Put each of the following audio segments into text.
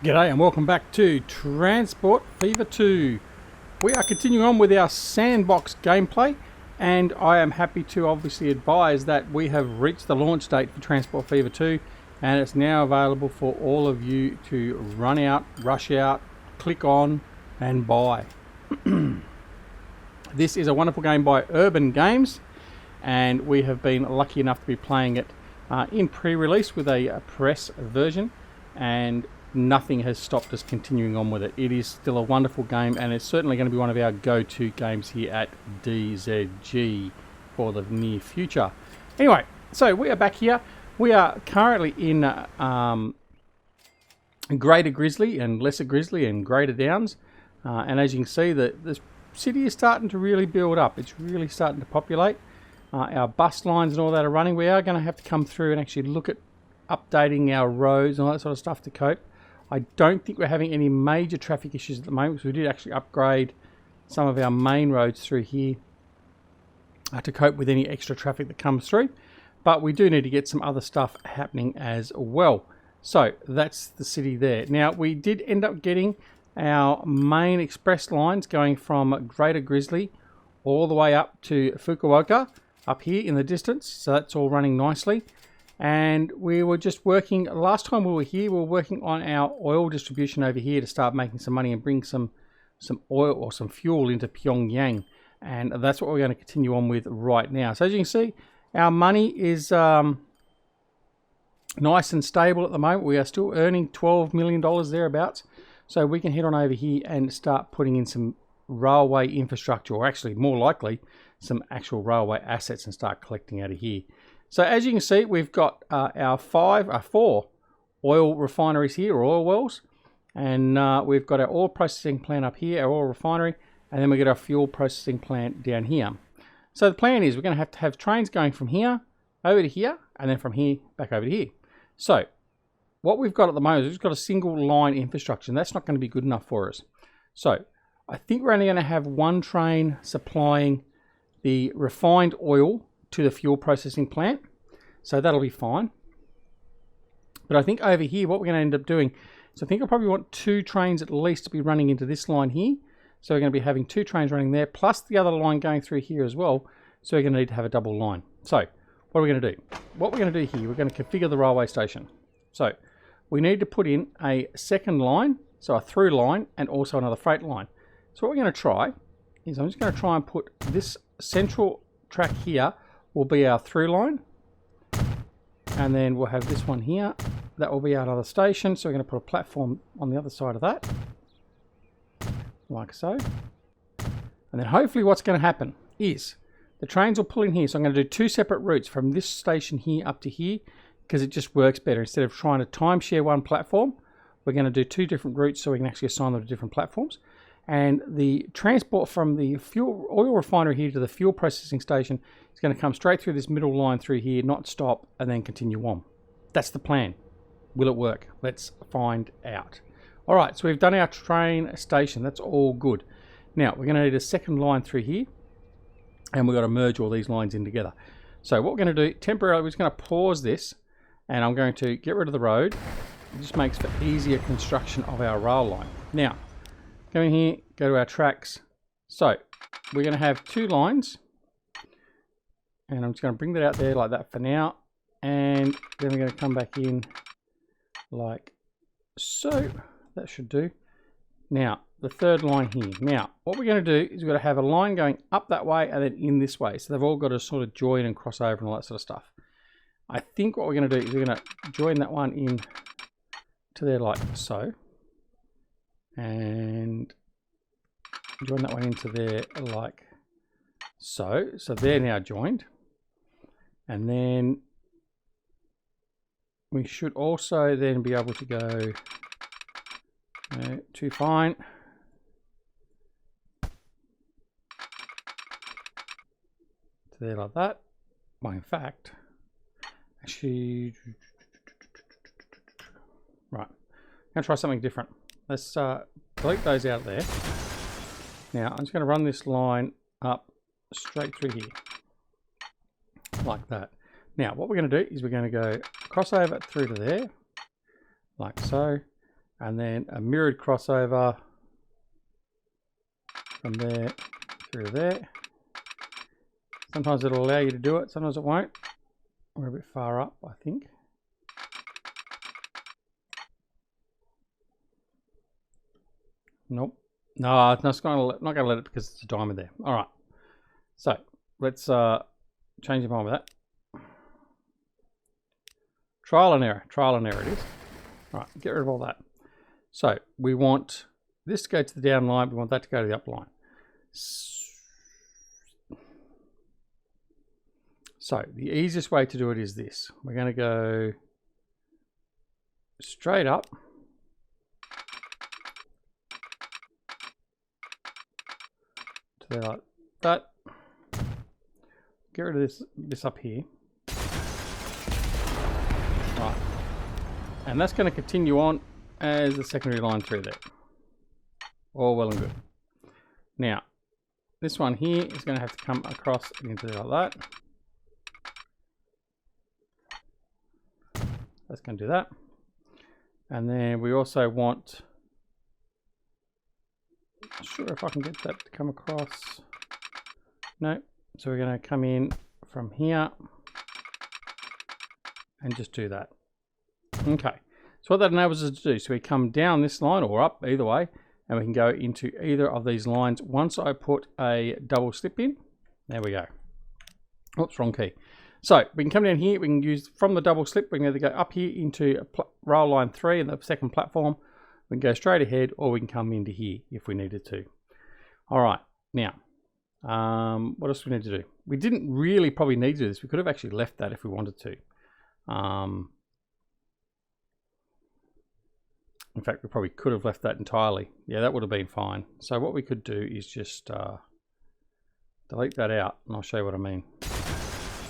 G'day and welcome back to Transport Fever 2. We are continuing on with our Sandbox gameplay, and I am happy to obviously advise that we have reached the launch date for Transport Fever 2, and it's now available for all of you to run out, rush out, click on and buy. This is a wonderful game by Urban Games, and we have been lucky enough to be playing it in pre-release with a press version, and nothing has stopped us continuing on with it. It is still a wonderful game, and it's certainly going to be one of our go-to games here at DZG for the near future. Anyway, so we are back here. We are currently in Greater Grizzly and Lesser Grizzly and Greater Downs, and as you can see, the city is starting to really build up. It's really starting to populate. Our bus lines and all that are running. We are going to have to come through and actually look at updating our roads and all that sort of stuff to cope. I don't think we're having any major traffic issues at the moment, because we did actually upgrade some of our main roads through here to cope with any extra traffic that comes through. But we do need to get some other stuff happening as well. So that's the city there. Now, we did end up getting our main express lines going from Greater Grizzly all the way up to Fukuoka up here in the distance. So that's all running nicely. And we were just working, last time we were here, we were working on our oil distribution over here to start making some money and bring some oil or some fuel into Pyongyang. And that's what we're going to continue on with right now. So as you can see, our money is nice and stable at the moment. We are still earning $12 million thereabouts. So we can head on over here and start putting in some railway infrastructure, or actually more likely some actual railway assets, and start collecting out of here. So as you can see, we've got our four oil refineries here, or oil wells, and we've got our oil processing plant up here, our oil refinery, and then we get our fuel processing plant down here. So the plan is we're going to have trains going from here over to here, and then from here back over to here. So what we've got at the moment is we've got a single line infrastructure, and that's not going to be good enough for us. So I think we're only going to have one train supplying the refined oil to the fuel processing plant, so that'll be fine. But I think over here what we're going to end up doing, so I think I probably want two trains at least to be running into this line here. So we're going to be having two trains running there, plus the other line going through here as well. So we're going to need to have a double line. So what are we going to do? What we're going to do here, we're going to configure the railway station. So we need to put in a second line, so a through line, and also another freight line. So what we're going to try is, I'm just going to try and put this central track here will be our through line, and then we'll have this one here, that will be our other station. So we're going to put a platform on the other side of that, like so. And then hopefully what's going to happen is the trains will pull in here. So I'm going to do two separate routes from this station here up to here, because it just works better. Instead of trying to timeshare one platform, we're going to do two different routes so we can actually assign them to different platforms. And the transport from the oil refinery here to the fuel processing station is going to come straight through this middle line through here, not stop, and then continue on. That's the plan. Will it work? Let's find out. All right, so we've done our train station. That's all good. Now, we're going to need a second line through here, and we've got to merge all these lines in together. So what we're going to do, temporarily, we're just going to pause this, and I'm going to get rid of the road. It just makes for easier construction of our rail line. Now, go in here, go to our tracks. So we're going to have two lines, and I'm just going to bring that out there like that for now, and then we're going to come back in like so. That should do. Now the third line here. Now what we're going to do is we're going to have a line going up that way and then in this way, so they've all got to sort of join and cross over and all that sort of stuff. I think what we're going to do is we're going to join that one in to there like so, and join that one into there like so. So they're now joined, and then we should also then be able to go to fine. To there like that. Well, in fact, actually, right, I'm going to try something different. Let's delete those out there. Now I'm just going to run this line up straight through here like that. Now what we're going to do is we're going to go cross over through to there like so, and then a mirrored crossover from there through there. Sometimes it'll allow you to do it, sometimes it won't. We're a bit far up, I think. Nope. No, it's not going to let it because it's a diamond there. All right. So let's change your mind with that. Trial and error it is. All right, get rid of all that. So we want this to go to the down line. We want that to go to the up line. So the easiest way to do it is this. We're going to go straight up. To there like that. Get rid of this up here. Right. And that's going to continue on as the secondary line through there. All well and good. Now, this one here is going to have to come across into there like that. That's going to do that. And then we also want, not sure if I can get that to come across. No. So we're going to come in from here and just do that. Okay. So what that enables us to do, so we come down this line or up, either way, and we can go into either of these lines once I put a double slip in. There we go. Oops, wrong key. So we can come down here, we can use from the double slip, we can either go up here into rail line 3 in the second platform, we can go straight ahead, or we can come into here if we needed to. All right, now, what else do we need to do? We didn't really probably need to do this. We could have actually left that if we wanted to. In fact, we probably could have left that entirely. Yeah, that would have been fine. So what we could do is just delete that out, and I'll show you what I mean.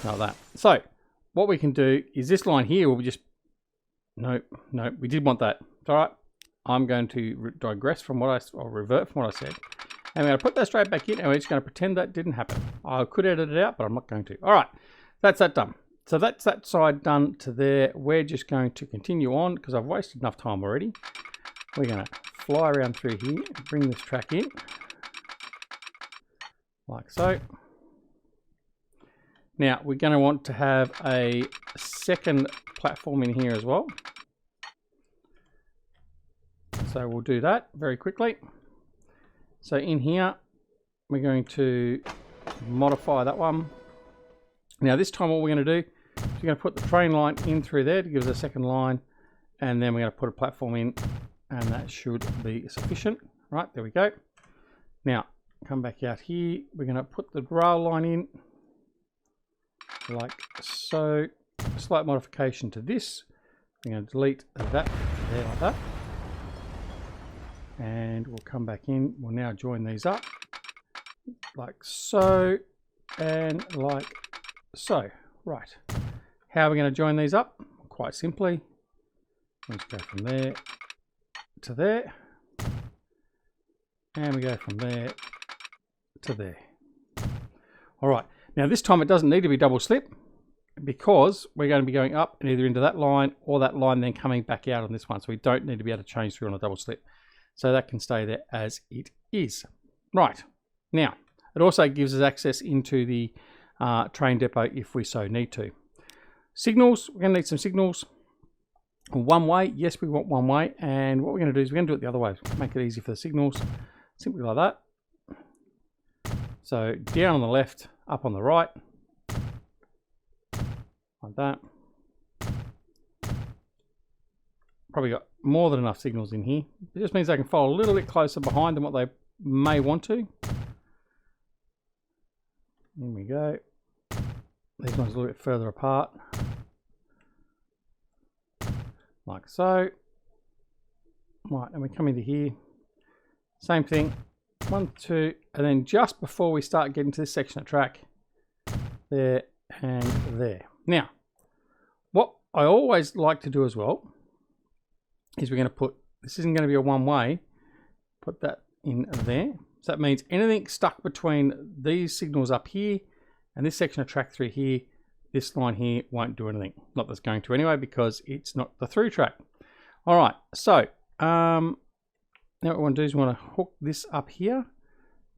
Like that. So what we can do is this line here will just, no, we did want that. It's all right. I'm going to digress from what or revert from what I said. And we're going to put that straight back in, and we're just going to pretend that didn't happen. I could edit it out, but I'm not going to. All right, that's that done. So that's that side done to there. We're just going to continue on because I've wasted enough time already. We're going to fly around through here and bring this track in. Like so. Now, we're going to want to have a second platform in here as well. So we'll do that very quickly. So in here, we're going to modify that one. Now this time what we're going to do is we're going to put the train line in through there to give us a second line. And then we're going to put a platform in, and that should be sufficient. Right, there we go. Now, come back out here. We're going to put the rail line in. Like so. A slight modification to this. I'm going to delete that there like that, and we'll come back in. We'll now join these up like so and like so. Right, how are we going to join these up? Quite simply, let's go from there to there, and we go from there to there. All right. Now this time it doesn't need to be double slip because we're going to be going up and either into that line or that line then coming back out on this one. So we don't need to be able to change through on a double slip. So that can stay there as it is. Right. Now, it also gives us access into the train depot if we so need to. Signals, we're going to need some signals. One way, yes, we want one way. And what we're going to do is we're going to do it the other way. Make it easy for the signals. Simply like that. So down on the left, up on the right, like that. Probably got more than enough signals in here. It just means they can follow a little bit closer behind than what they may want to. There we go. These ones a little bit further apart. Like so. Right, and we come into here. Same thing. 1, 2, and then just before we start getting to this section of track, there and there. Now, what I always like to do as well is we're going to put, this isn't going to be a one-way, put that in there. So that means anything stuck between these signals up here and this section of track through here, this line here won't do anything. Not that's going to anyway because it's not the through track. All right, so now what we want to do is we want to hook this up here,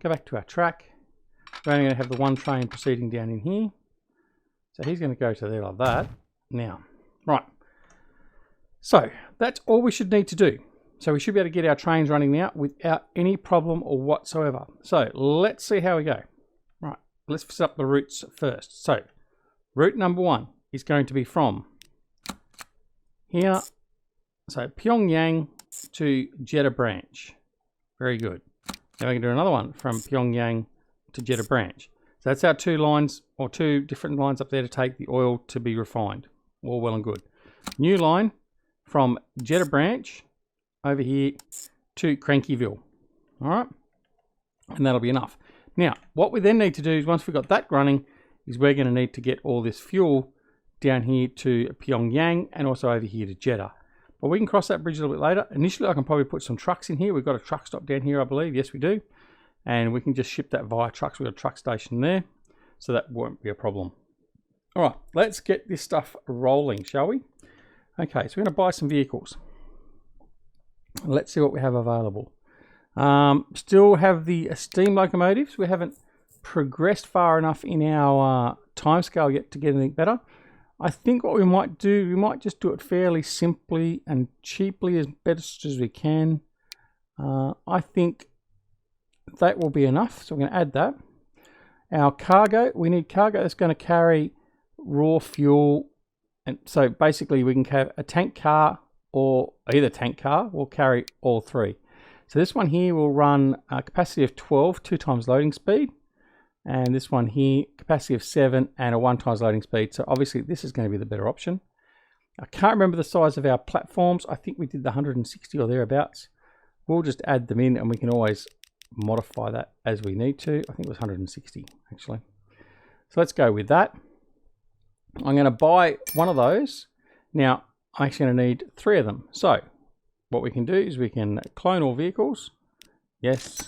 go back to our track. We're only going to have the one train proceeding down in here. So he's going to go to there like that. Now, right. So that's all we should need to do. So we should be able to get our trains running now without any problem or whatsoever. So let's see how we go. Right, let's set up the routes first. So route number 1 is going to be from here. So Pyongyang to Jeddah branch. Very good. Now we can do another one from Pyongyang to Jeddah branch. So that's our 2 lines, or 2 different lines up there to take the oil to be refined. All well and good. New line from Jeddah branch over here to Crankyville. All right, and that'll be enough. Now, what we then need to do is, once we've got that running, is we're going to need to get all this fuel down here to Pyongyang and also over here to Jeddah. But we can cross that bridge a little bit later. Initially, I can probably put some trucks in here. We've got a truck stop down here, I believe. Yes, we do. And we can just ship that via trucks. We've got a truck station there, so that won't be a problem. All right, let's get this stuff rolling, shall we? Okay, so we're going to buy some vehicles. Let's see what we have available. Still have the steam locomotives. We haven't progressed far enough in our timescale yet to get anything better. I think what we might do, we might just do it fairly simply and cheaply, as best as we can. I think that will be enough, so we're going to add that. Our cargo, we need cargo that's going to carry raw fuel, and so basically we can have a tank car, or either tank car will carry all 3. So this one here will run a capacity of 12, 2 times loading speed, and this one here capacity of 7 and a 1 times loading speed. So obviously this is going to be the better option. I can't remember the size of our platforms. I think we did the 160 or thereabouts. We'll just add them in, and we can always modify that as we need to. I think it was 160 actually. So let's go with that. I'm going to buy one of those. Now I'm actually going to need 3 of them. So what we can do is we can clone all vehicles. Yes.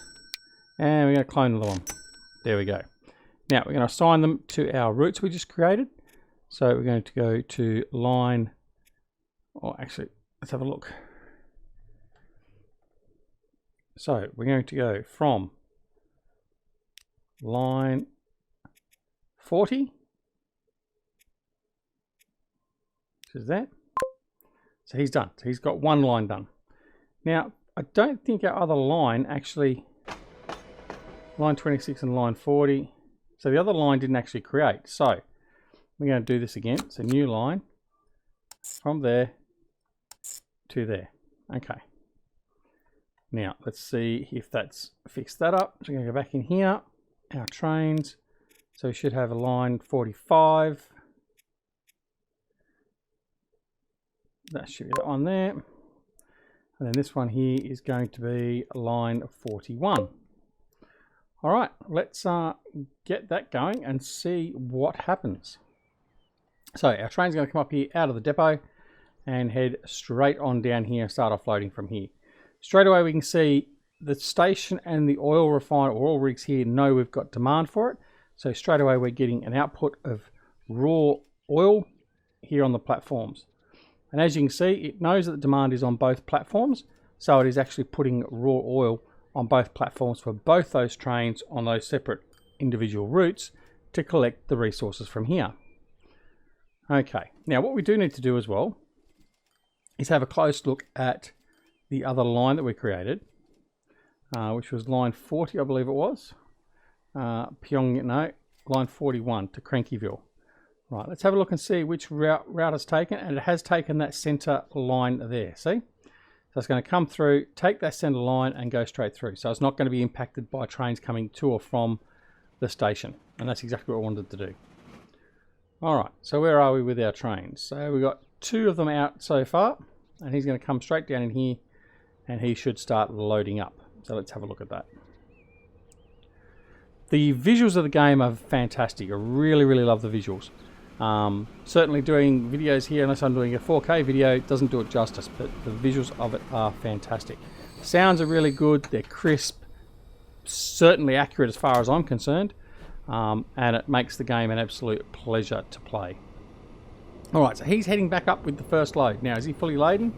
And we're going to clone another one. There we go. Now we're going to assign them to our routes we just created. So we're going to go to line, or actually, let's have a look. So we're going to go from line 40, which is that. So he's done. So he's got 1 line done. Now, I don't think our other line actually, line 26 and line 40. So the other line didn't actually create. So we're going to do this again. So new line from there to there. Okay. Now let's see if that's fixed that up. So we're going to go back in here, our trains. So we should have a line 45. That should be that one there. And then this one here is going to be line 41. All right, let's get that going and see what happens. So our train's going to come up here out of the depot and head straight on down here and start offloading from here. Straight away we can see the station and the oil refiner or oil rigs here know we've got demand for it. So straight away we're getting an output of raw oil here on the platforms. And as you can see, it knows that the demand is on both platforms. So it is actually putting raw oil on both platforms for both those trains on those separate individual routes to collect the resources from here. Okay, now what we do need to do as well is have a close look at the other line that we created, which was line 40, I believe it was. Line 41 to Crankyville. Right, let's have a look and see which route it's taken, and it has taken that center line there, see? So it's going to come through, take that center line and go straight through. So it's not going to be impacted by trains coming to or from the station, and that's exactly what I wanted to do. All right, so where are we with our trains? So we've got 2 of them out so far, and he's going to come straight down in here, and he should start loading up. So let's have a look at that. The visuals of the game are fantastic. I really, really love the visuals. Certainly doing videos here, unless I'm doing a 4K video, doesn't do it justice, but the visuals of it are fantastic. The sounds are really good, they're crisp, certainly accurate as far as I'm concerned, and it makes the game an absolute pleasure to play. Alright, so he's heading back up with the first load. Now, is he fully laden?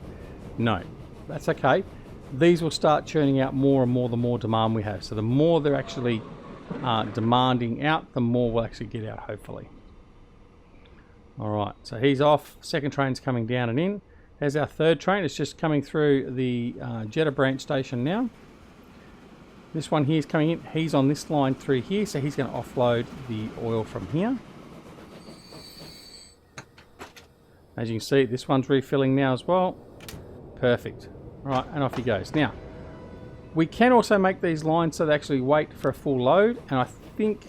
No. that's okay. These will start churning out more and more the more demand we have. So the more they're actually demanding out, the more we'll actually get out, hopefully. Alright, so he's off. Second train's coming down and in. There's our third train. It's just coming through the Jeddah branch station now. This one here is coming in. He's on this line through here, so he's going to offload the oil from here. As you can see, this one's refilling now as well. Perfect. Right, and off he goes. Now, we can also make these lines so they actually wait for a full load, and I think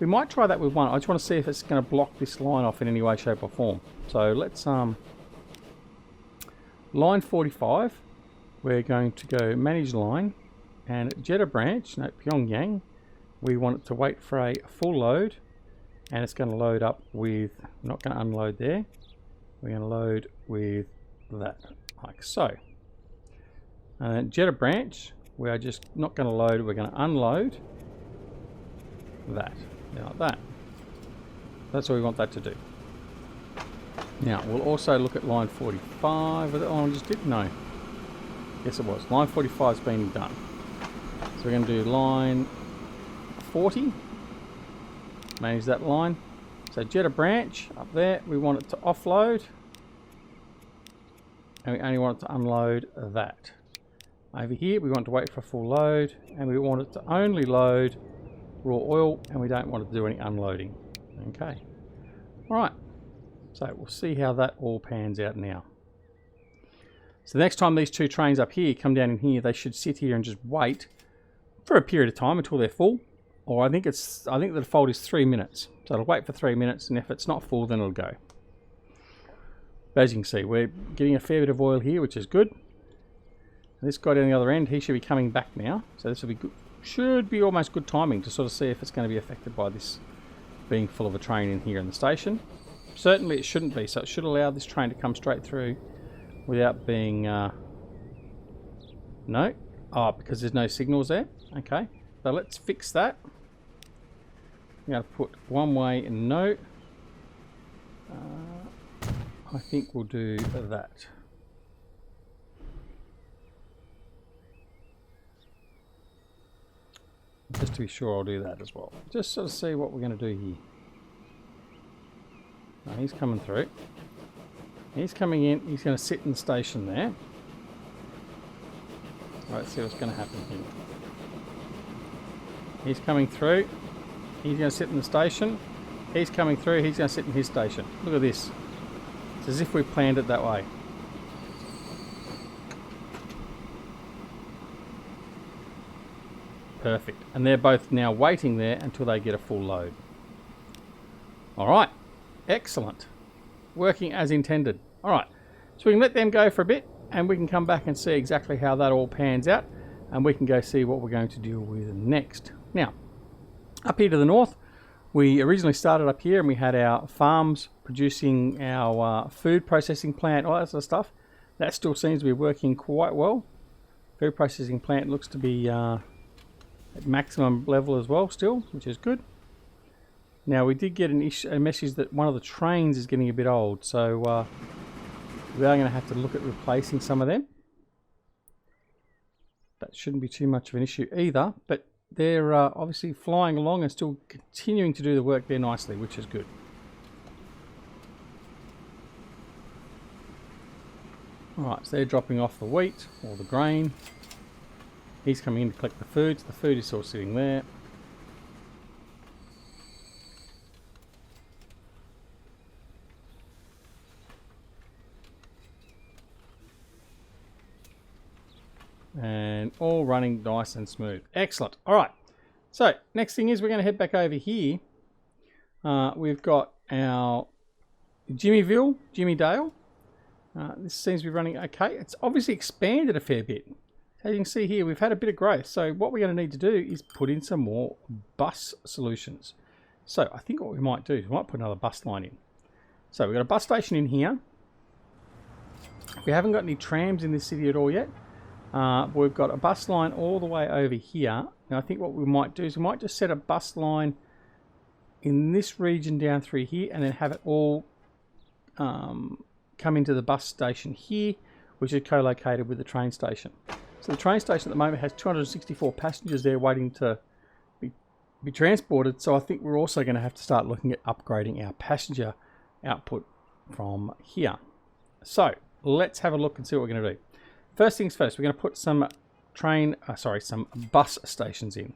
we might try that with one. I just want to see if it's going to block this line off in any way, shape or form. So let's, line 45, we're going to go manage line, and at Jeddah branch, no, Pyongyang, we want it to wait for a full load, and it's going to load up with, I'm not going to unload there, we're going to load with that, like so. And at Jeddah branch, we are just not going to load, we're going to unload that, like that. That's what we want that to do. Now, we'll also look at line 45. Oh, I just didn't know. Yes, it was. Line 45 has been done. So we're going to do line 40. Manage that line. So Jeddah branch up there, we want it to offload. And we only want it to unload that. Over here, we want to wait for a full load. And we want it to only load raw oil. And we don't want it to do any unloading. Okay. Alright. So we'll see how that all pans out now. So the next time these two trains up here come down in here, they should sit here and just wait for a period of time until they're full. Or I think the default is 3 minutes. So it'll wait for 3 minutes, and if it's not full, then it'll go. But as you can see, we're getting a fair bit of oil here, which is good. And this guy down the other end, he should be coming back now. So this will be good. Should be almost good timing to sort of see if it's going to be affected by this being full of a train in here in the station. Certainly it shouldn't be, so it should allow this train to come straight through without being... No? Oh, because there's no signals there? Okay, so let's fix that. I'm going to put one way and no. I think we'll do that. Just to be sure, I'll do that as well. Just sort of see what we're going to do here. No, he's coming through. He's coming in. He's going to sit in the station there. Let's see what's going to happen here. He's coming through. He's going to sit in the station. He's coming through. He's going to sit in his station. Look at this. It's as if we planned it that way. Perfect. And they're both now waiting there until they get a full load. All right. Excellent. Working as intended. All right. So we can let them go for a bit and we can come back and see exactly how that all pans out, and we can go see what we're going to deal with next. Now, up here to the north, we originally started up here and we had our farms producing our food processing plant, all that sort of stuff. That still seems to be working quite well. Food processing plant looks to be at maximum level as well still, which is good. Now we did get a message that one of the trains is getting a bit old, so we are going to have to look at replacing some of them. That shouldn't be too much of an issue either, but they're obviously flying along and still continuing to do the work there nicely, which is good. Alright, so they're dropping off the wheat or the grain. He's coming in to collect the food. So the food is still sitting there. And all running nice and smooth. Excellent. All right. So next thing is we're going to head back over here. We've got our Jimmy Dale. This seems to be running okay. It's obviously expanded a fair bit. As you can see here, we've had a bit of growth. So what we're going to need to do is put in some more bus solutions. So I think what we might do is we might put another bus line in. So we've got a bus station in here. We haven't got any trams in this city at all yet. We've got a bus line all the way over here. Now I think what we might do is we might just set a bus line in this region down through here and then have it all come into the bus station here. which is co-located with the train station. So the train station at the moment has 264 passengers there waiting to be transported. So I think we're also going to have to start looking at upgrading our passenger output from here. So let's have a look and see what we're going to do. First things first, we're going to put some some bus stations in.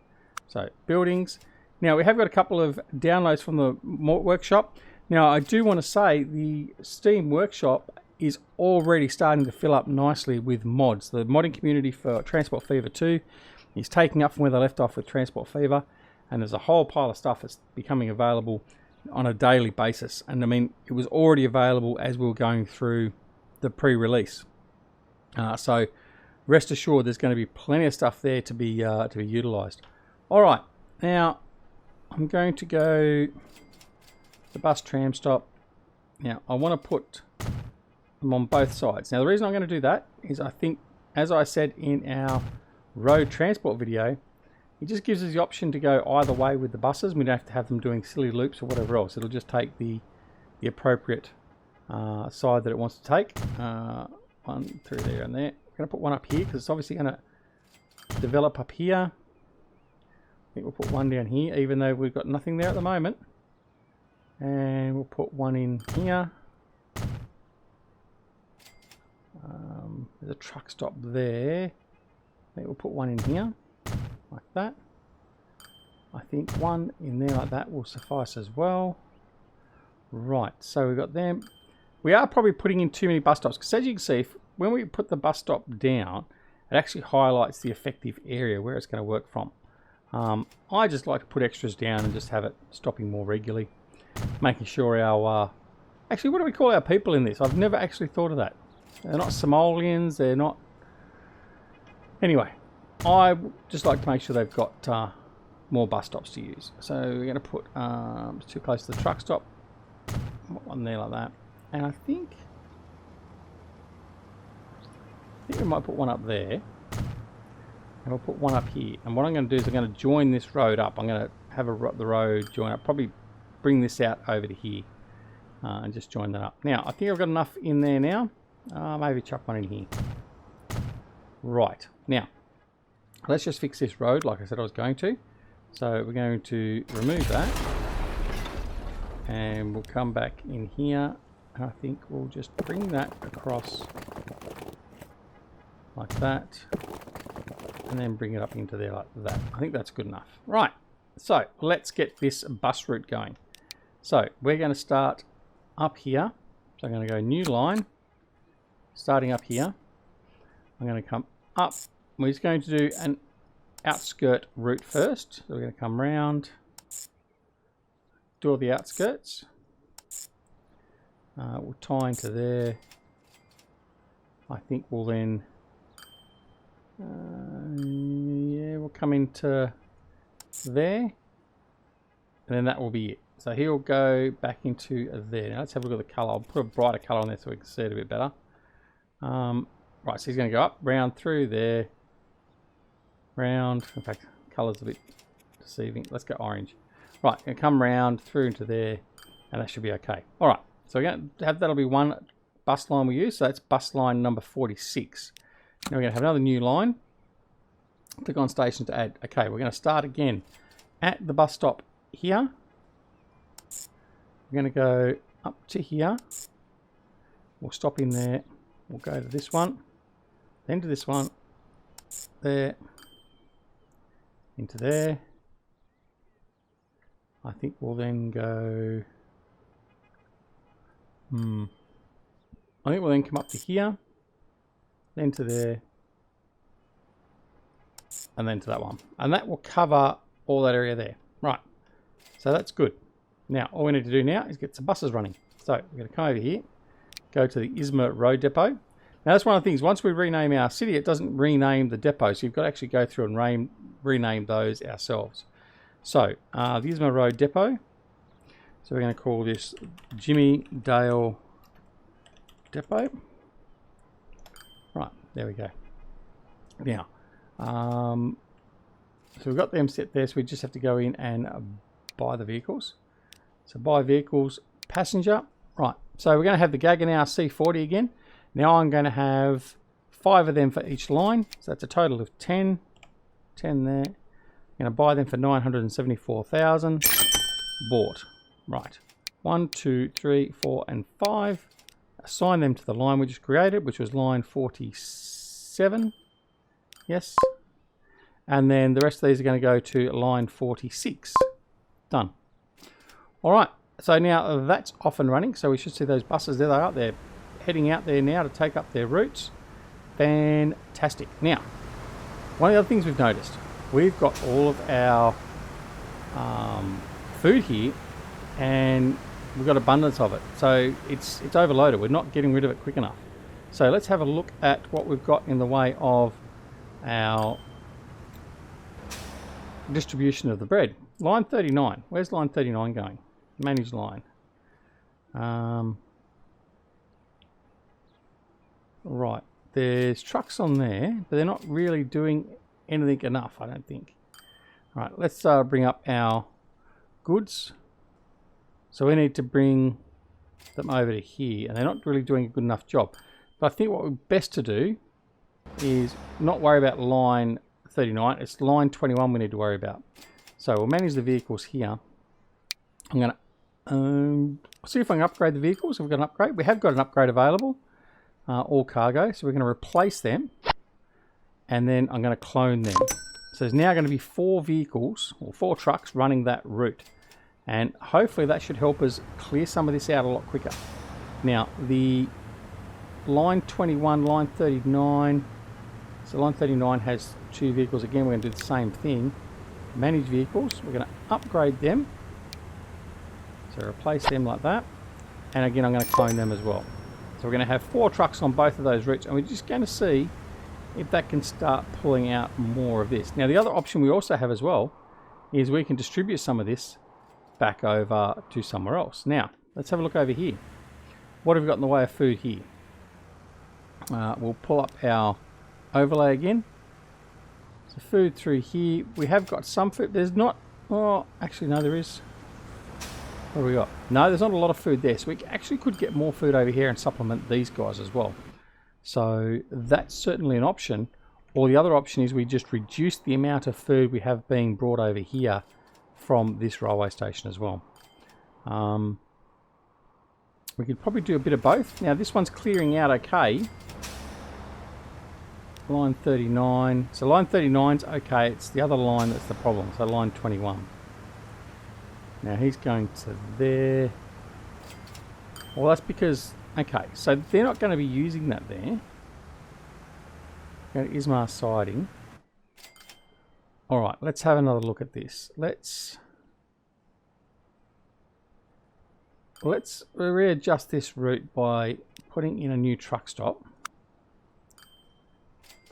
So buildings. Now we have got a couple of downloads from the workshop. Now I do want to say the Steam workshop is already starting to fill up nicely with mods. The modding community for Transport Fever 2 is taking up from where they left off with Transport Fever, and there's a whole pile of stuff that's becoming available on a daily basis. And I mean, it was already available as we were going through the pre-release. So rest assured there's going to be plenty of stuff there to be utilized. All right, now I'm going to go the bus tram stop. Now I want to put them on both sides. Now the reason I'm going to do that is I think, as I said in our road transport video, it just gives us the option to go either way with the buses. We don't have to have them doing silly loops or whatever else. It'll just take the appropriate side that it wants to take. One through there and there. I'm going to put one up here because it's obviously going to develop up here. I think we'll put one down here, even though we've got nothing there at the moment. And we'll put one in here. There's a truck stop there. I think we'll put one in here, like that. I think one in there like that will suffice as well. Right, so we've got them. We are probably putting in too many bus stops, because as you can see, when we put the bus stop down, it actually highlights the effective area where it's going to work from. I just like to put extras down and just have it stopping more regularly, making sure our... actually, what do we call our people in this? I've never actually thought of that. They're not Somalians, they're not... Anyway, I just like to make sure they've got more bus stops to use. So we're going to put it's too close to the truck stop. One there like that. And I think we might put one up there. And we'll put one up here. And what I'm going to do is I'm going to join this road up. I'm going to have the road join up. Probably bring this out over to here. And just join that up. Now, I think I've got enough in there now. Maybe chuck one in here. Right. Now, let's just fix this road like I said I was going to. So we're going to remove that. And we'll come back in here. And I think we'll just bring that across like that. And then bring it up into there like that. I think that's good enough. Right. So let's get this bus route going. So we're going to start up here. So I'm going to go new line. Starting up here. I'm going to come up. We're just going to do an outskirt route first. So we're going to come round. Do all the outskirts. We'll tie into there. I think we'll then... yeah, we'll come into there. And then that will be it. So he'll go back into there. Now let's have a look at the colour. I'll put a brighter colour on there so we can see it a bit better. Right, so he's going to go up, round through there. Round. In fact, colour's a bit deceiving. Let's go orange. Right, going to come round through into there. And that should be okay. Alright, so we're going to have, that'll be one bus line we use. So that's bus line number 46. Now we're going to have another new line. Click on station to add. Okay, we're going to start again at the bus stop here. We're going to go up to here. We'll stop in there. We'll go to this one. Then to this one. There. Into there. I think we'll then go... I think we'll then come up to here. Then to there. And then to that one. And that will cover all that area there. Right. So that's good. Now, all we need to do now is get some buses running. So, we're going to come over here. Go to the Izmir Road Depot. Now, that's one of the things. Once we rename our city, it doesn't rename the depot. So, you've got to actually go through and rename those ourselves. So, the Izmir Road Depot. So, we're going to call this Jimmy Dale Depot. Right, there we go. Now, so we've got them set there. So, we just have to go in and buy the vehicles. So, buy vehicles, passenger. Right, so we're going to have the Gaggenau C40 again. Now I'm going to have 5 of them for each line. So that's a total of 10. 10 there. I'm going to buy them for 974,000. Bought. Right. 1, 2, 3, 4, and 5. Assign them to the line we just created, which was line 47. Yes. And then the rest of these are going to go to line 46. Done. All right. So now that's off and running. So we should see those buses. There they are. They're heading out there now to take up their routes. Fantastic. Now, one of the other things we've noticed, we've got all of our food here, and we've got abundance of it. So it's overloaded. We're not getting rid of it quick enough. So let's have a look at what we've got in the way of our distribution of the bread. Line 39. Where's line 39 going? Manage line. Right. There's trucks on there, but they're not really doing anything enough, I don't think. All right, let's bring up our goods. So we need to bring them over to here, and they're not really doing a good enough job. But I think what we're best to do is not worry about line 39. It's line 21 we need to worry about. So we'll manage the vehicles here. I'm going to see if I can upgrade the vehicles. If we've got an upgrade. We have got an upgrade available. All cargo. So we're going to replace them. And then I'm going to clone them. So there's now going to be 4 vehicles or 4 trucks running that route. And hopefully that should help us clear some of this out a lot quicker. Now the line 21, line 39. So line 39 has 2 vehicles. Again, we're going to do the same thing. Manage vehicles. We're going to upgrade them. So replace them like that. And again, I'm going to clone them as well. So we're going to have 4 trucks on both of those routes. And we're just going to see if that can start pulling out more of this. Now the other option we also have as well is we can distribute some of this back over to somewhere else. Now, let's have a look over here. What have we got in the way of food here? We'll pull up our overlay again. So food through here. We have got some food. There's not... Oh, actually, no, there is. What do we got? No, there's not a lot of food there. So we actually could get more food over here and supplement these guys as well. So that's certainly an option. Or the other option is we just reduce the amount of food we have being brought over here from this railway station as well. We could probably do a bit of both. Now this one's clearing out okay. Line 39. So line 39's okay. It's the other line that's the problem. So line 21. Now he's going to there. Well, that's because... Okay, so they're not going to be using that there. Go to Ismar siding. Alright, let's have another look at this. Let's readjust this route by putting in a new truck stop.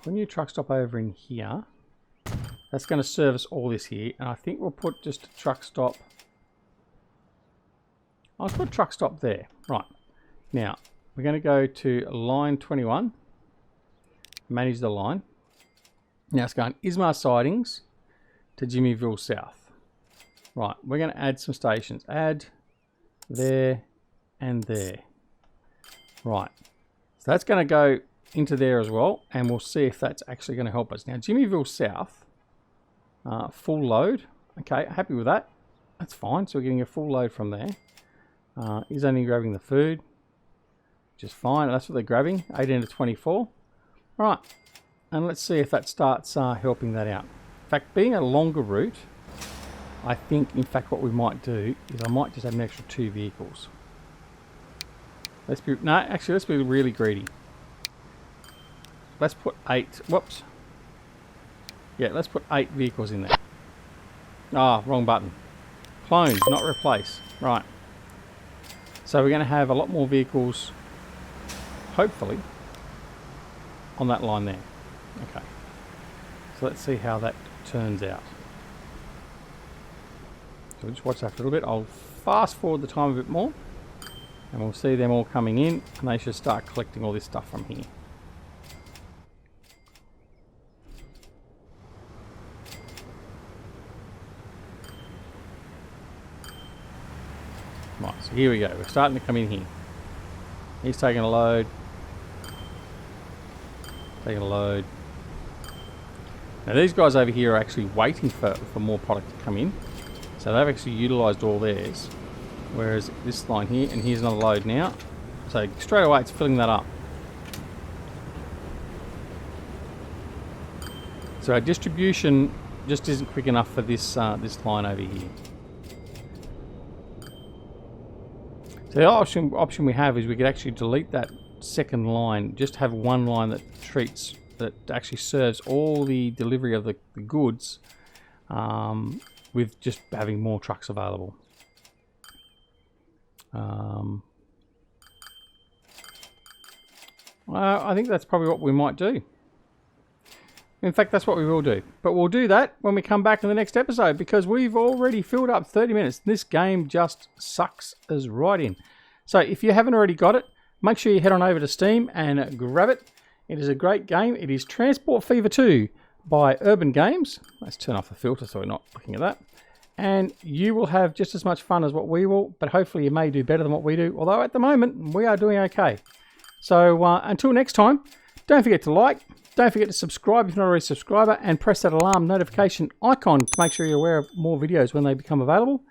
Put a new truck stop over in here. That's going to service all this here. And I think we'll put just a truck stop. I'll put a truck stop there. Right. Now, we're going to go to line 21. Manage the line. Now it's going Ismar Sidings to Jimmyville South. Right, we're going to add some stations. Add there and there. Right, so that's going to go into there as well, and we'll see if that's actually going to help us. Now Jimmyville South, full load. Okay, happy with that. That's fine, so we're getting a full load from there. He's only grabbing the food, which is fine. That's what they're grabbing, 18 to 24. Right, and let's see if that starts helping that out. In fact, being a longer route, I think, in fact, what we might do is I might just add an extra 2 vehicles. Let's be, no, actually, let's be really greedy. Let's put 8, whoops. Yeah, let's put 8 vehicles in there. Ah, wrong button. Clone, not replace. Right. So we're going to have a lot more vehicles, hopefully, on that line there. Okay. So let's see how that turns out. So we'll just watch that for a little bit. I'll fast forward the time a bit more. And we'll see them all coming in. And they should start collecting all this stuff from here. Right, so here we go. We're starting to come in here. He's taking a load. Taking a load. Now these guys over here are actually waiting for more product to come in. So they've actually utilised all theirs. Whereas this line here, and here's another load now. So straight away it's filling that up. So our distribution just isn't quick enough for this this line over here. So the option we have is we could actually delete that second line, just have one line that actually serves all the delivery of the goods, with just having more trucks available. I think that's probably what we might do. In fact, that's what we will do. But we'll do that when we come back in the next episode, because we've already filled up 30 minutes. This game just sucks us right in. So if you haven't already got it, make sure you head on over to Steam and grab it. It is a great game. It is Transport Fever 2 by Urban Games. Let's turn off the filter so we're not looking at that. And you will have just as much fun as what we will, but hopefully you may do better than what we do. Although at the moment, we are doing okay. So until next time, don't forget to like. Don't forget to subscribe if you're not already a subscriber, and press that alarm notification icon to make sure you're aware of more videos when they become available.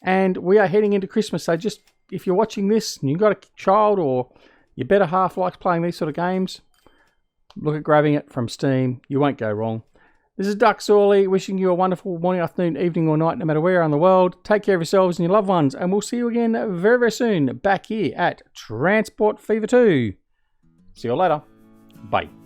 And we are heading into Christmas, so just if you're watching this and you've got a child or your better half likes playing these sort of games, look at grabbing it from Steam. You won't go wrong. This is Duck Sorley wishing you a wonderful morning, afternoon, evening or night, no matter where in the world. Take care of yourselves and your loved ones, and we'll see you again very, very soon back here at Transport Fever 2. See you later. Bye.